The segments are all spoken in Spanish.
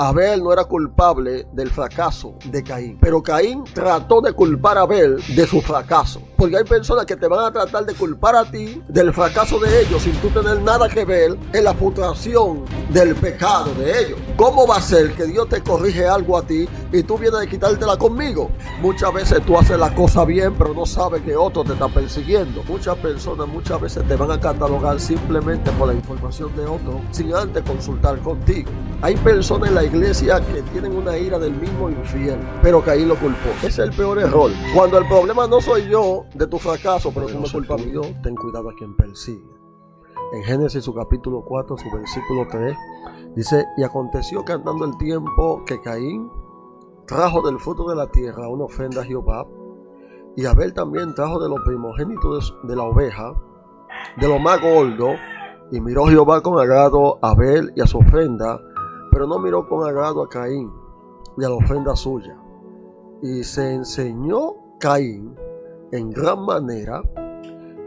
Abel no era culpable del fracaso de Caín, pero Caín trató de culpar a Abel de su fracaso, porque hay personas que te van a tratar de culpar a ti del fracaso de ellos sin tú tener nada que ver en la frustración del pecado de ellos. ¿Cómo va a ser que Dios te corrige algo a ti y tú vienes a quitártela conmigo? Muchas veces tú haces la cosa bien, pero no sabes que otro te está persiguiendo. Muchas personas muchas veces te van a catalogar simplemente por la información de otro sin antes consultar contigo. Hay personas en la iglesia que tienen una ira del mismo infiel, pero Caín lo culpó. Ese es el peor error. Cuando el problema no soy yo de tu fracaso, pero tú me culpas a mí, ten cuidado a quien persigue. En Génesis su capítulo 4, su versículo 3, dice: y aconteció que andando el tiempo que Caín trajo del fruto de la tierra una ofrenda a Jehová, y Abel también trajo de los primogénitos de la oveja, de lo más gordo, y miró Jehová con agrado a Abel y a su ofrenda, pero no miró con agrado a Caín y a la ofrenda suya. Y se enseñó Caín en gran manera,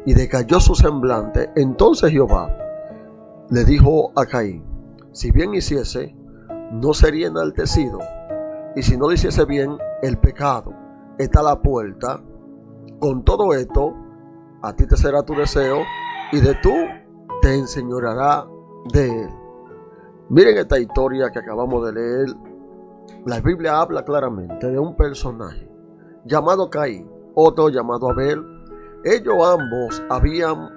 y decayó su semblante. Entonces Jehová le dijo a Caín: si bien hiciese, no sería enaltecido, y si no lo hiciese bien, el pecado está a la puerta. Con todo esto, a ti te será tu deseo, y de tú te enseñoreará de él. Miren esta historia que acabamos de leer. La Biblia habla claramente de un personaje llamado Caín, otro llamado Abel. Ellos ambos habían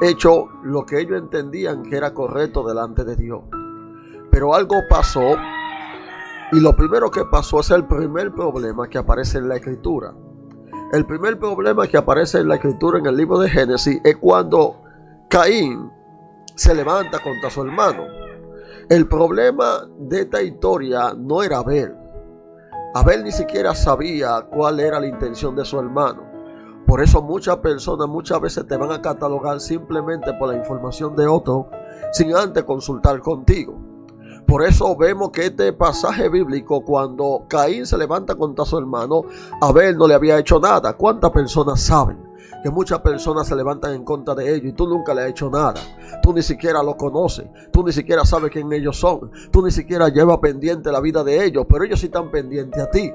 hecho lo que ellos entendían que era correcto delante de Dios. Pero algo pasó, y lo primero que pasó es el primer problema que aparece en la Escritura. El primer problema que aparece en la Escritura en el libro de Génesis es cuando Caín se levanta contra su hermano. El problema de esta historia no era Abel. Abel ni siquiera sabía cuál era la intención de su hermano. Por eso muchas personas muchas veces te van a catalogar simplemente por la información de otro sin antes consultar contigo. Por eso vemos que este pasaje bíblico, cuando Caín se levanta contra su hermano, Abel no le había hecho nada. ¿Cuántas personas saben que muchas personas se levantan en contra de ellos y tú nunca le has hecho nada? Tú ni siquiera lo conoces, tú ni siquiera sabes quién ellos son, tú ni siquiera llevas pendiente la vida de ellos, pero ellos sí están pendientes a ti.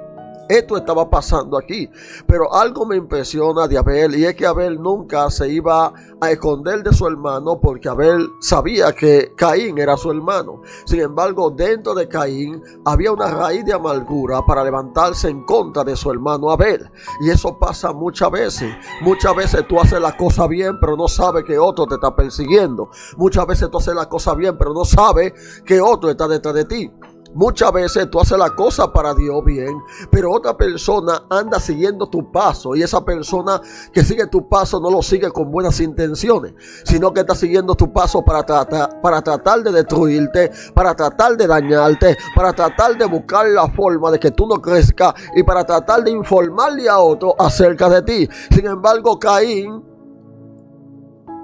Esto estaba pasando aquí, pero algo me impresiona de Abel, y es que Abel nunca se iba a esconder de su hermano, porque Abel sabía que Caín era su hermano. Sin embargo, dentro de Caín había una raíz de amargura para levantarse en contra de su hermano Abel, y eso pasa muchas veces. Muchas veces tú haces la cosa bien, pero no sabes que otro te está persiguiendo. Muchas veces tú haces la cosa bien, pero no sabes que otro está detrás de ti. Muchas veces tú haces la cosa para Dios bien, pero otra persona anda siguiendo tu paso, y esa persona que sigue tu paso no lo sigue con buenas intenciones, sino que está siguiendo tu paso para tratar de destruirte, para tratar de dañarte, para tratar de buscar la forma de que tú no crezcas y para tratar de informarle a otro acerca de ti. Sin embargo, Caín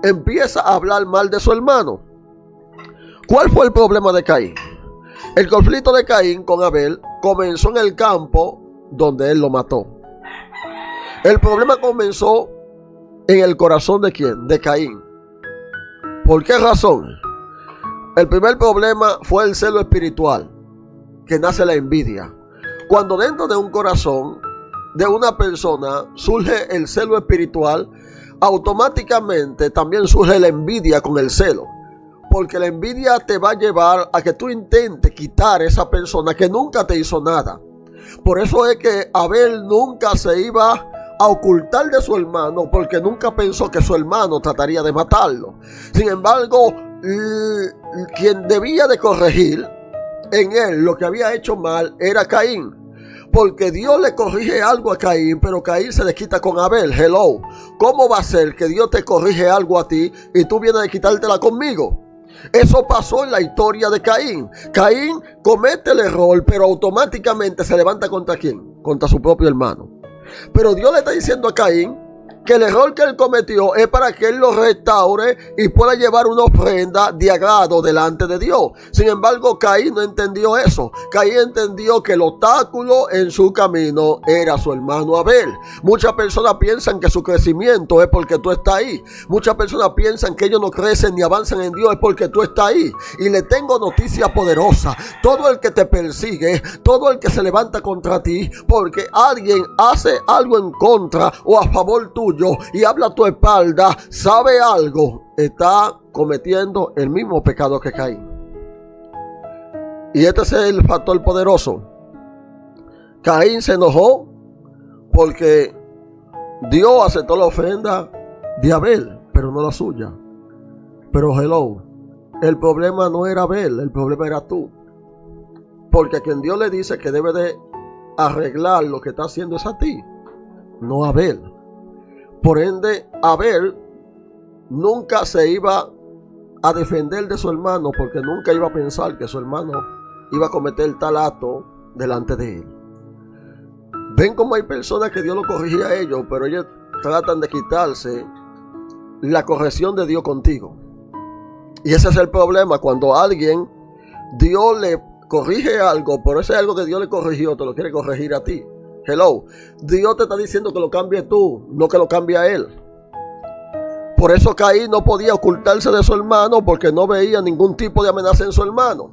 empieza a hablar mal de su hermano. ¿Cuál fue el problema de Caín? El conflicto de Caín con Abel comenzó en el campo donde él lo mató. El problema comenzó en el corazón de ¿quién? De Caín. ¿Por qué razón? El primer problema fue el celo espiritual, que nace la envidia. Cuando dentro de un corazón de una persona surge el celo espiritual, automáticamente también surge la envidia con el celo. Porque la envidia te va a llevar a que tú intentes quitar a esa persona que nunca te hizo nada. Por eso es que Abel nunca se iba a ocultar de su hermano, porque nunca pensó que su hermano trataría de matarlo. Sin embargo, quien debía de corregir en él lo que había hecho mal era Caín. Porque Dios le corrige algo a Caín, pero Caín se desquita con Abel. Hello, ¿cómo va a ser que Dios te corrige algo a ti y tú vienes a quitártela conmigo? Eso pasó en la historia de Caín. Caín comete el error, pero automáticamente se levanta contra ¿quién? Contra su propio hermano. Pero Dios le está diciendo a Caín que el error que él cometió es para que él lo restaure y pueda llevar una ofrenda de agrado delante de Dios. Sin embargo, Caín no entendió eso. Caín entendió que el obstáculo en su camino era su hermano Abel. Muchas personas piensan que su crecimiento es porque tú estás ahí. Muchas personas piensan que ellos no crecen ni avanzan en Dios es porque tú estás ahí. Y le tengo noticia poderosa. Todo el que te persigue, todo el que se levanta contra ti, porque alguien hace algo en contra o a favor tuyo y habla a tu espalda, sabe algo, está cometiendo el mismo pecado que Caín. Y este es el factor poderoso. Caín se enojó porque Dios aceptó la ofrenda de Abel, pero no la suya. Pero hello, el problema no era Abel, el problema era tú. Porque a quien Dios le dice que debe de arreglar lo que está haciendo es a ti, no a Abel. Por ende, Abel nunca se iba a defender de su hermano porque nunca iba a pensar que su hermano iba a cometer tal acto delante de él. Ven como hay personas que Dios lo corrigía a ellos, pero ellos tratan de quitarse la corrección de Dios contigo. Y ese es el problema, cuando alguien, Dios le corrige algo, pero ese algo que Dios le corrigió, te lo quiere corregir a ti. Hello, Dios te está diciendo que lo cambie tú, no que lo cambie a él. Por eso Caín no podía ocultarse de su hermano porque no veía ningún tipo de amenaza en su hermano.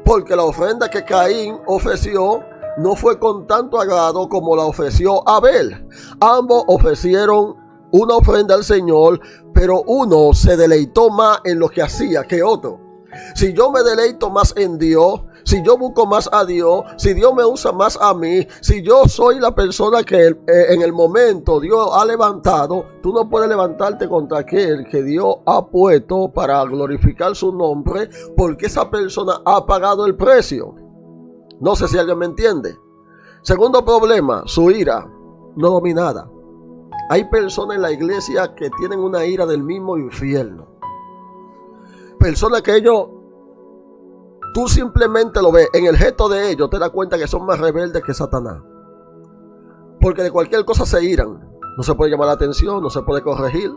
Porque la ofrenda que Caín ofreció no fue con tanto agrado como la ofreció Abel. Ambos ofrecieron una ofrenda al Señor, pero uno se deleitó más en lo que hacía que otro. Si yo me deleito más en Dios, si yo busco más a Dios, si Dios me usa más a mí, si yo soy la persona que en el momento Dios ha levantado, tú no puedes levantarte contra aquel que Dios ha puesto para glorificar su nombre, porque esa persona ha pagado el precio. No sé si alguien me entiende. Segundo problema, su ira no dominada. Hay personas en la iglesia que tienen una ira del mismo infierno. Personas que ellos, tú simplemente lo ves, en el gesto de ellos te das cuenta que son más rebeldes que Satanás. Porque de cualquier cosa se iran. No se puede llamar la atención, no se puede corregir.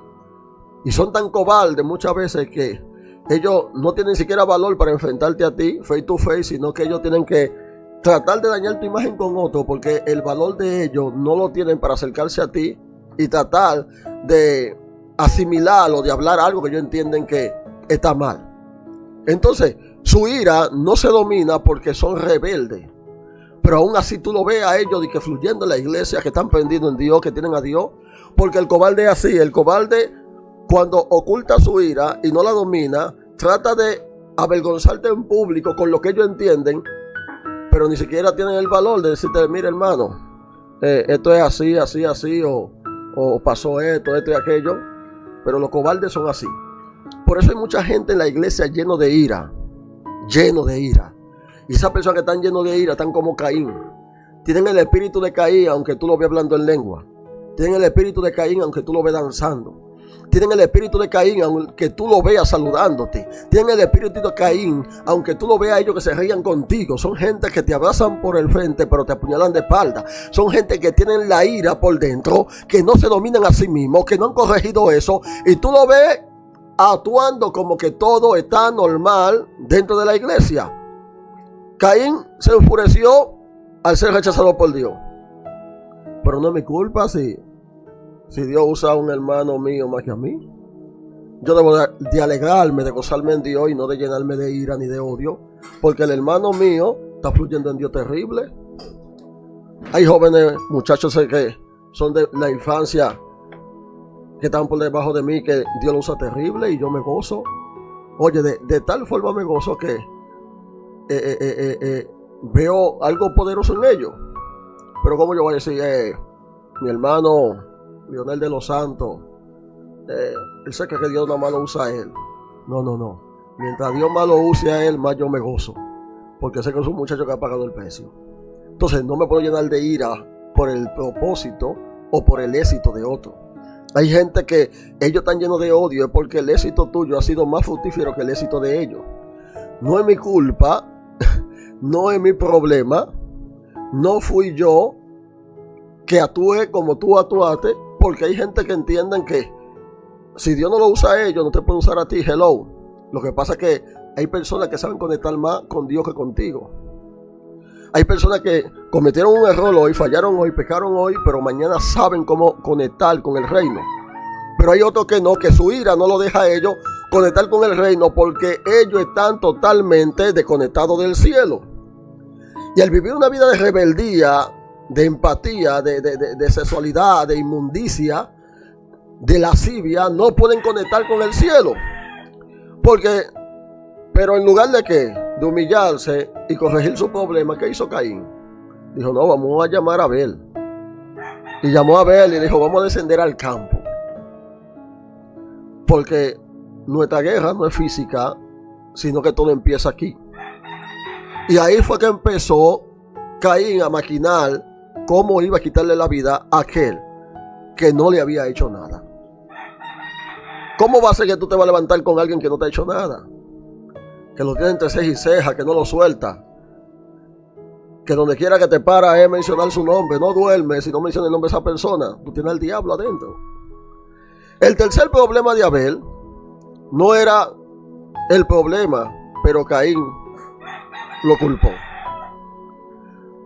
Y son tan cobardes muchas veces que ellos no tienen ni siquiera valor para enfrentarte a ti, face to face, sino que ellos tienen que tratar de dañar tu imagen con otro, porque el valor de ellos no lo tienen para acercarse a ti y tratar de asimilar o de hablar algo que ellos entienden que está mal. Entonces, su ira no se domina porque son rebeldes. Pero aún así tú lo ves a ellos de que fluyendo en la iglesia, que están prendidos en Dios, que tienen a Dios. Porque el cobarde es así. El cobarde, cuando oculta su ira y no la domina, trata de avergonzarte en público con lo que ellos entienden, pero ni siquiera tienen el valor de decirte, mira hermano, esto es así, así, así, o pasó esto y aquello. Pero los cobardes son así. Por eso hay mucha gente en la iglesia lleno de ira. Y esas personas que están llenos de ira están como Caín. Tienen el espíritu de Caín aunque tú lo veas hablando en lengua. Tienen el espíritu de Caín aunque tú lo veas danzando. Tienen el espíritu de Caín aunque tú lo veas saludándote. Tienen el espíritu de Caín aunque tú lo veas a ellos que se rían contigo. Son gente que te abrazan por el frente pero te apuñalan de espalda. Son gente que tienen la ira por dentro, que no se dominan a sí mismos, que no han corregido eso. Y tú lo ves actuando como que todo está normal dentro de la iglesia. Caín se enfureció al ser rechazado por Dios. Pero no es mi culpa si Dios usa a un hermano mío más que a mí. Yo debo de alegrarme, de gozarme en Dios y no de llenarme de ira ni de odio. Porque el hermano mío está fluyendo en Dios terrible. Hay jóvenes, muchachos que son de la infancia, que están por debajo de mí, que Dios lo usa terrible y yo me gozo. Oye, de tal forma me gozo que veo algo poderoso en ellos. Pero como yo voy a decir, mi hermano Leonel de los Santos, él sé que Dios nada más lo usa a él. No. Mientras Dios más lo use a él, más yo me gozo. Porque sé que es un muchacho que ha pagado el precio. Entonces no me puedo llenar de ira por el propósito o por el éxito de otro. Hay gente que ellos están llenos de odio es porque el éxito tuyo ha sido más fructífero que el éxito de ellos. No es mi culpa, no es mi problema, no fui yo que actué como tú actuaste, Porque hay gente que entienden que si Dios no lo usa a ellos, no te puede usar a ti. Hello. Lo que pasa es que hay personas que saben conectar más con Dios que contigo. Hay personas que cometieron un error hoy, fallaron hoy, pecaron hoy, pero mañana saben cómo conectar con el reino. Pero hay otros que no, que su ira no lo deja a ellos conectar con el reino porque ellos están totalmente desconectados del cielo. Y al vivir una vida de rebeldía, de empatía, de sexualidad, de inmundicia, de lascivia, no pueden conectar con el cielo. Pero en lugar de qué, de humillarse y corregir su problema, ¿qué hizo Caín? Dijo, no, vamos a llamar a Abel. Y llamó a Abel y dijo, vamos a descender al campo. Porque nuestra guerra no es física, sino que todo empieza aquí. Y ahí fue que empezó Caín a maquinar cómo iba a quitarle la vida a aquel que no le había hecho nada. ¿Cómo va a ser que tú te vas a levantar con alguien que no te ha hecho nada? Que lo tiene entre ceja y ceja, que no lo suelta. Que donde quiera que te para es mencionar su nombre. No duerme si no menciona el nombre de esa persona. Tú tienes al diablo adentro. El tercer problema de Abel no era el problema, pero Caín lo culpó.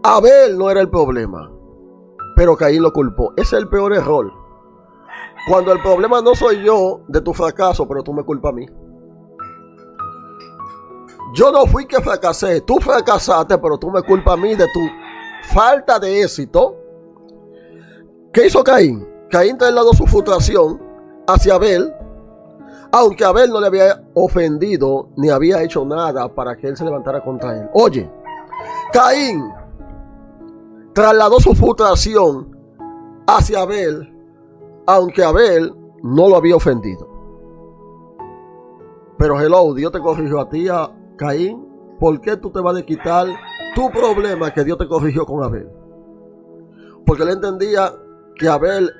Abel no era el problema, pero Caín lo culpó. Ese es el peor error. Cuando el problema no soy yo de tu fracaso, pero tú me culpas a mí. Yo no fui que fracasé, tú fracasaste, pero tú me culpas a mí de tu falta de éxito. ¿Qué hizo Caín? Caín trasladó su frustración hacia Abel, aunque Abel no le había ofendido ni había hecho nada para que él se levantara contra él. Oye, Caín trasladó su frustración hacia Abel, aunque Abel no lo había ofendido. Pero hello, Dios te corrigió a ti, a Caín. ¿Por qué tú te vas a quitar tu problema que Dios te corrigió con Abel? Porque él entendía que Abel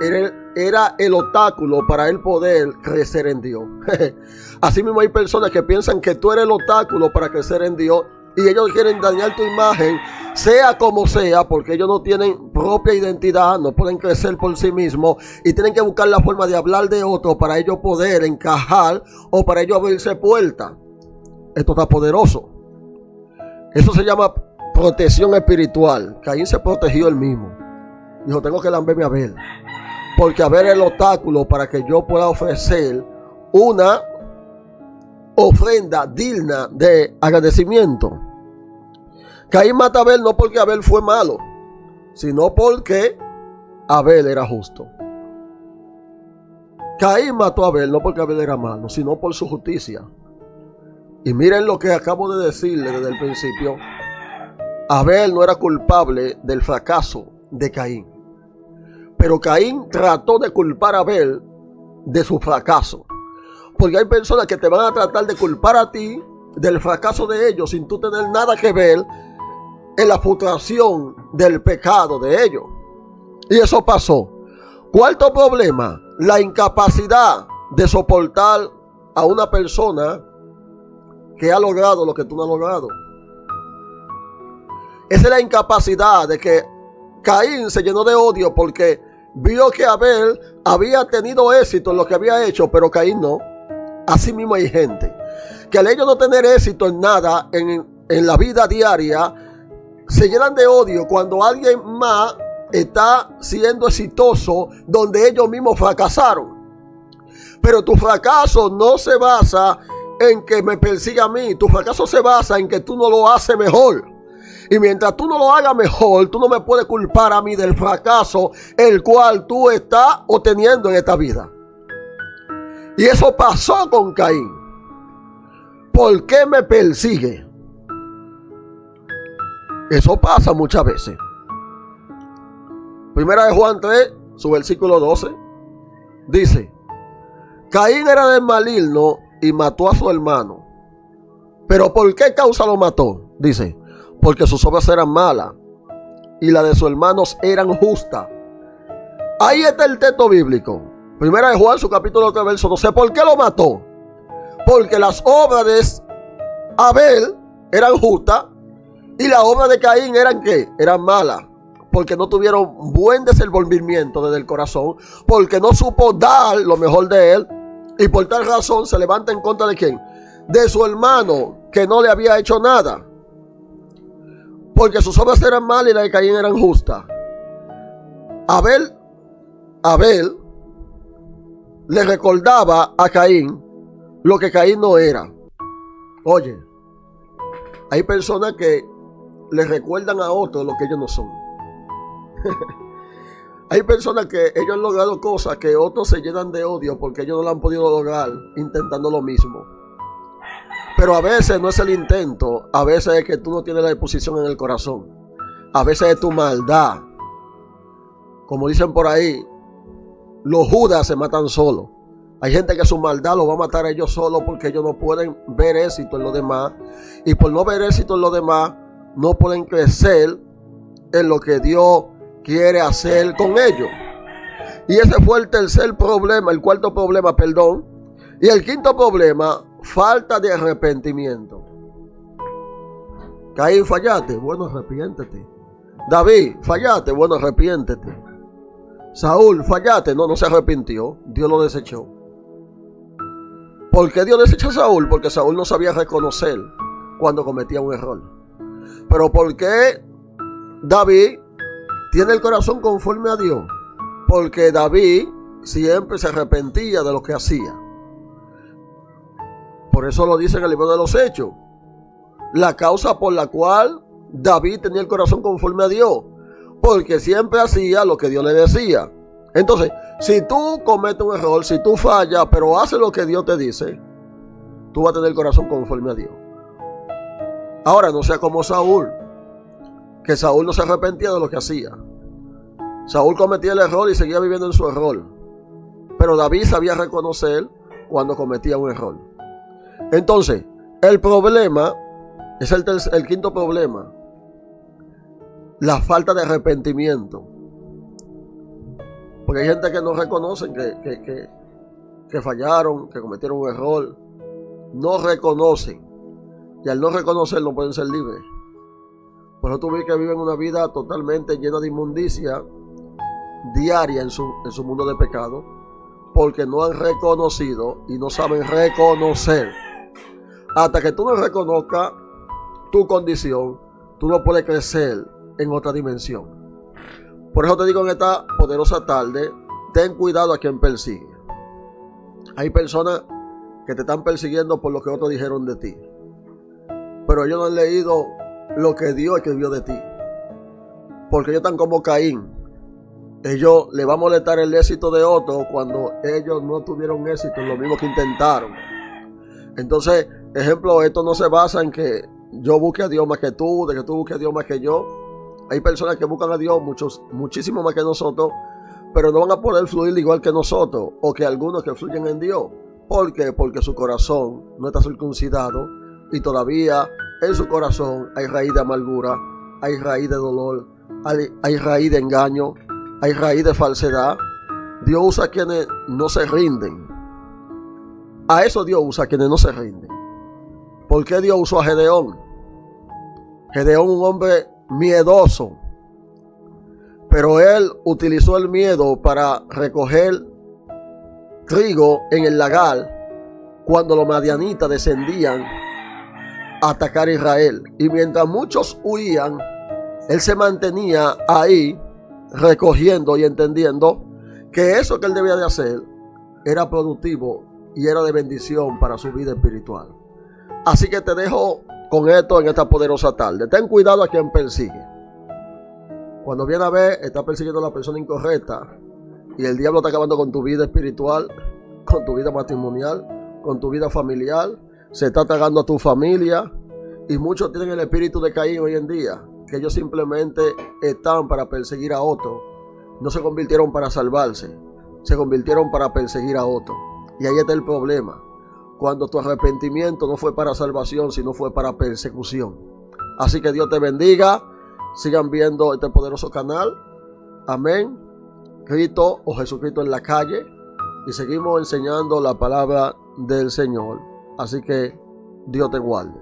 era el obstáculo para él poder crecer en Dios. Así mismo hay personas que piensan que tú eres el obstáculo para crecer en Dios y ellos quieren dañar tu imagen, sea como sea, porque ellos no tienen propia identidad, no pueden crecer por sí mismos y tienen que buscar la forma de hablar de otro para ellos poder encajar o para ellos abrirse puertas. Esto está poderoso. Eso se llama protección espiritual. Caín se protegió él mismo. Dijo, tengo que lamberme a Abel, porque Abel es el obstáculo para que yo pueda ofrecer una ofrenda digna de agradecimiento. Caín mata a Abel no porque Abel fue malo, sino porque Abel era justo. Caín mató a Abel no porque Abel era malo, sino por su justicia. Y miren lo que acabo de decirle desde el principio. Abel no era culpable del fracaso de Caín, pero Caín trató de culpar a Abel de su fracaso. Porque hay personas que te van a tratar de culpar a ti del fracaso de ellos sin tú tener nada que ver en la frustración del pecado de ellos. Y eso pasó. Cuarto problema, la incapacidad de soportar a una persona que ha logrado lo que tú no has logrado. Esa es la incapacidad de que Caín se llenó de odio porque vio que Abel había tenido éxito en lo que había hecho, pero Caín no. Así mismo hay gente que al ellos no tener éxito en nada en la vida diaria, se llenan de odio cuando alguien más está siendo exitoso donde ellos mismos fracasaron. Pero tu fracaso no se basa en que me persiga a mí. Tu fracaso se basa en que tú no lo haces mejor. Y mientras tú no lo hagas mejor, tú no me puedes culpar a mí del fracaso el cual tú estás obteniendo en esta vida. Y eso pasó con Caín. ¿Por qué me persigue? Eso pasa muchas veces. Primera de Juan 3, su versículo 12, dice: Caín era del maligno y mató a su hermano. ¿Pero por qué causa lo mató? Dice, porque sus obras eran malas y las de sus hermanos eran justas. Ahí está el texto bíblico. Primera de Juan, su capítulo 3, verso 12. ¿Por qué lo mató? Porque las obras de Abel eran justas y las obras de Caín eran ¿qué? Eran malas. porque no tuvieron buen desenvolvimiento desde el corazón, porque no supo dar lo mejor de él, y por tal razón se levanta en contra de ¿quién? De su hermano, que no le había hecho nada, porque sus obras eran malas y las de Caín eran justas. Abel le recordaba a Caín lo que Caín no era. Oye, hay personas que le recuerdan a otros lo que ellos no son. Hay personas que ellos han logrado cosas que otros se llenan de odio porque ellos no lo han podido lograr intentando lo mismo. Pero a veces no es el intento, a veces es que tú no tienes la disposición en el corazón. A veces es tu maldad. Como dicen por ahí, los Judas se matan solos. Hay gente que su maldad lo va a matar a ellos solos porque ellos no pueden ver éxito en los demás. Y por no ver éxito en los demás, no pueden crecer en lo que Dios quiere hacer con ellos. Y ese fue el tercer problema, el cuarto problema, perdón. Y el quinto problema, falta de arrepentimiento. Caín, fallaste, bueno, arrepiéntete. David, fallaste, bueno, arrepiéntete. Saúl, fallaste, no se arrepintió, Dios lo desechó. ¿Por qué Dios desechó a Saúl? Porque Saúl no sabía reconocer cuando cometía un error. Pero ¿por qué David tiene el corazón conforme a Dios? Porque David siempre se arrepentía de lo que hacía. Por eso lo dice en el libro de los Hechos. La causa por la cual David tenía el corazón conforme a Dios, porque siempre hacía lo que Dios le decía. Entonces, si tú cometes un error, si tú fallas, pero haces lo que Dios te dice, tú vas a tener el corazón conforme a Dios. Ahora, no sea como Saúl, que Saúl no se arrepentía de lo que hacía. Saúl cometía el error y seguía viviendo en su error. Pero David sabía reconocer cuando cometía un error. Entonces, el problema es el quinto problema. La falta de arrepentimiento. Porque hay gente que no reconocen que fallaron, que cometieron un error. No reconocen. Y al no reconocer no pueden ser libres. Por eso tú ves que viven una vida totalmente llena de inmundicia diaria en su mundo de pecado. Porque no han reconocido y no saben reconocer. Hasta que tú no reconozcas tu condición, tú no puedes crecer en otra dimensión. Por eso te digo en esta poderosa tarde, ten cuidado a quien persigue. Hay personas que te están persiguiendo por lo que otros dijeron de ti, pero ellos no han leído lo que Dios escribió de ti, porque ellos están como Caín. Ellos le va a molestar el éxito de otros cuando ellos no tuvieron éxito en lo mismo que intentaron. Entonces, ejemplo, esto no se basa en que yo busque a Dios más que tú, de que tú busques a Dios más que yo. Hay personas que buscan a Dios muchísimo más que nosotros, pero no van a poder fluir igual que nosotros, o que algunos que fluyen en Dios. ¿Por qué? Porque su corazón no está circuncidado y todavía en su corazón hay raíz de amargura, hay raíz de dolor, hay raíz de engaño, hay raíz de falsedad. Dios usa a quienes no se rinden. A eso Dios usa a quienes no se rinden. ¿Por qué Dios usó a Gedeón? Gedeón, un hombre miedoso, pero él utilizó el miedo para recoger trigo en el lagar cuando los madianitas descendían a atacar a Israel. Y mientras muchos huían, él se mantenía ahí recogiendo y entendiendo que eso que él debía de hacer era productivo y era de bendición para su vida espiritual. Así que te dejo con esto en esta poderosa tarde. Ten cuidado a quien persigue. Cuando viene a ver, está persiguiendo a la persona incorrecta y el diablo está acabando con tu vida espiritual, con tu vida matrimonial, con tu vida familiar. Se está tragando a tu familia y muchos tienen el espíritu de Caín hoy en día, que ellos simplemente están para perseguir a otros. No se convirtieron para salvarse, se convirtieron para perseguir a otros. Y ahí está el problema. Cuando tu arrepentimiento no fue para salvación, sino fue para persecución. Así que Dios te bendiga. Sigan viendo este poderoso canal. Amén. Cristo o Jesucristo en la calle. Y seguimos enseñando la palabra del Señor. Así que Dios te guarde.